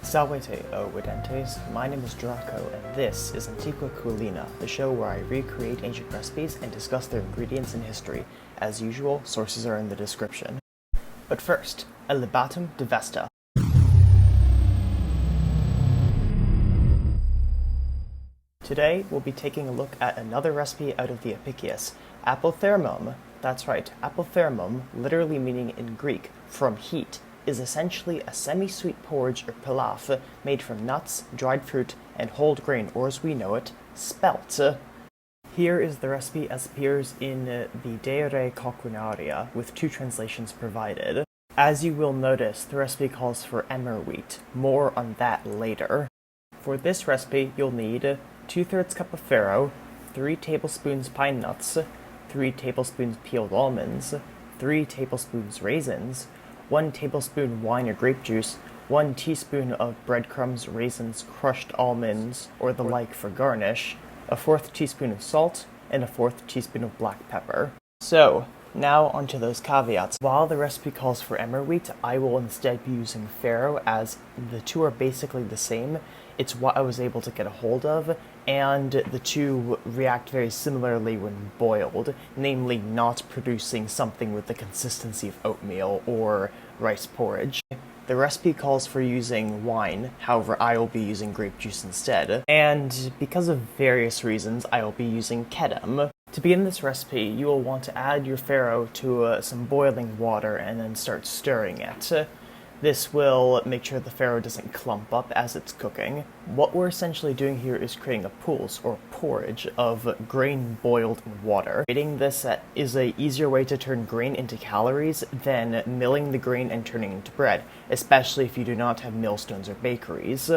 Salvete o Widentes, my name is Draco, and this is Antiqua Culina, the show where I recreate ancient recipes and discuss their ingredients and history. As usual, sources are in the description. But first, a libatum de Vesta. Today, we'll be taking a look at another recipe out of the Apicius, Apothermum. That's right, Apothermum, literally meaning in Greek, from heat, is essentially a semi-sweet porridge or pilaf made from nuts, dried fruit, and whole grain, or as we know it, spelt. Here is the recipe as appears in the Erythraei Culinary, with two translations provided. As you will notice, the recipe calls for emmer wheat. More on that later. For this recipe, you'll need 2/3 cup of farro, 3 tablespoons pine nuts, 3 tablespoons peeled almonds, 3 tablespoons raisins, 1 tablespoon wine or grape juice, 1 teaspoon of breadcrumbs, raisins, crushed almonds, or the like for garnish, a 1/4 teaspoon of salt, and a 1/4 teaspoon of black pepper. So, now onto those caveats. While the recipe calls for emmer wheat, I will instead be using farro, as the two are basically the same. It's what I was able to get a hold of, and the two react very similarly when boiled, namely not producing something with the consistency of oatmeal or rice porridge. The recipe calls for using wine, however I will be using grape juice instead, and because of various reasons I will be using kedem. To begin this recipe, you will want to add your farro to some boiling water and then start stirring it. This will make sure the farro doesn't clump up as it's cooking. What we're essentially doing here is creating a pulse, or porridge, of grain boiled in water. Creating this is an easier way to turn grain into calories than milling the grain and turning it into bread, especially if you do not have millstones or bakeries.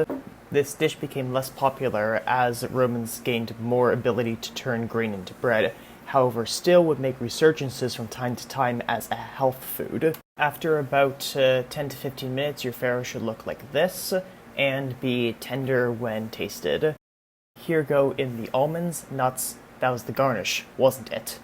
This dish became less popular as Romans gained more ability to turn grain into bread, however still would make resurgences from time to time as a health food. After about 10 to 15 minutes, your farro should look like this, and be tender when tasted. Here go in the almonds, nuts, that was the garnish, wasn't it?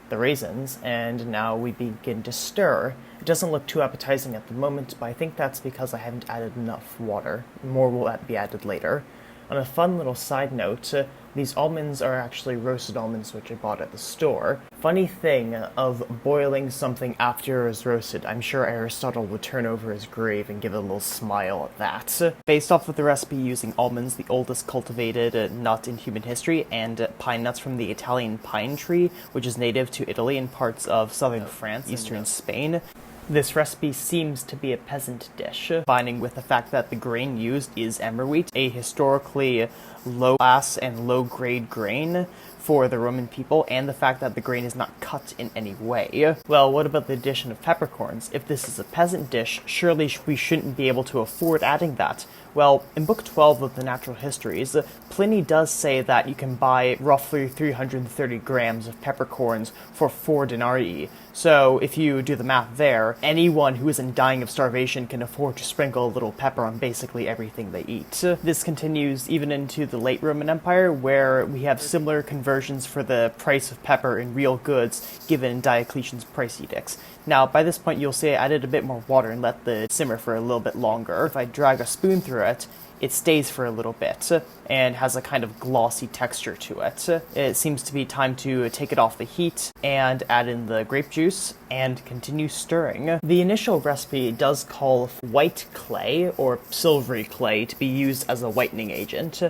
The raisins, and now we begin to stir. It doesn't look too appetizing at the moment, but I think that's because I haven't added enough water. More will be added later. On a fun little side note, these almonds are actually roasted almonds which I bought at the store. Funny thing of boiling something after it is roasted, I'm sure Aristotle would turn over his grave and give a little smile at that. Based off of the recipe using almonds, the oldest cultivated nut in human history, and pine nuts from the Italian pine tree, which is native to Italy and parts of southern France, eastern Spain. This recipe seems to be a peasant dish, combining with the fact that the grain used is emmer wheat, a historically low-class and low-grade grain for the Roman people, and the fact that the grain is not cut in any way. Well, what about the addition of peppercorns? If this is a peasant dish, surely we shouldn't be able to afford adding that. Well, in Book 12 of the Natural Histories, Pliny does say that you can buy roughly 330 grams of peppercorns for 4 denarii. So, if you do the math there, anyone who isn't dying of starvation can afford to sprinkle a little pepper on basically everything they eat. This continues even into the late Roman Empire, where we have similar conversions for the price of pepper in real goods given Diocletian's price edicts. Now, by this point you'll see I added a bit more water and let the simmer for a little bit longer. If I drag a spoon through it, it stays for a little bit and has a kind of glossy texture to it. It seems to be time to take it off the heat and add in the grape juice and continue stirring. The initial recipe does call for white clay or silvery clay to be used as a whitening agent.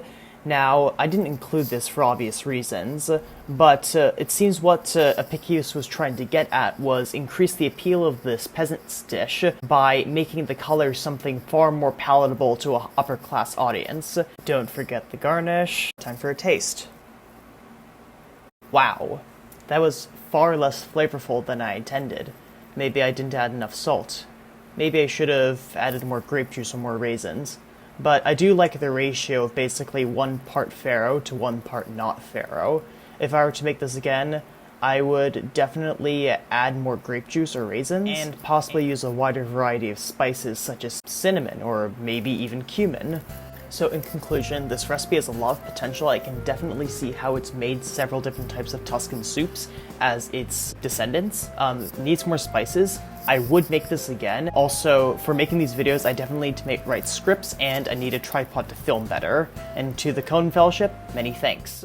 Now, I didn't include this for obvious reasons, but it seems what Apicius was trying to get at was increase the appeal of this peasant's dish by making the color something far more palatable to an upper-class audience. Don't forget the garnish. Time for a taste. Wow, that was far less flavorful than I intended. Maybe I didn't add enough salt. Maybe I should have added more grape juice or more raisins. But I do like the ratio of basically 1 part farro to 1 part not farro. If I were to make this again, I would definitely add more grape juice or raisins, and possibly use a wider variety of spices such as cinnamon or maybe even cumin. So in conclusion, this recipe has a lot of potential. I can definitely see how it's made several different types of Tuscan soups as its descendants. Needs more spices. I would make this again. Also, for making these videos, I definitely need to write scripts, and I need a tripod to film better. And to the Conan Fellowship, many thanks.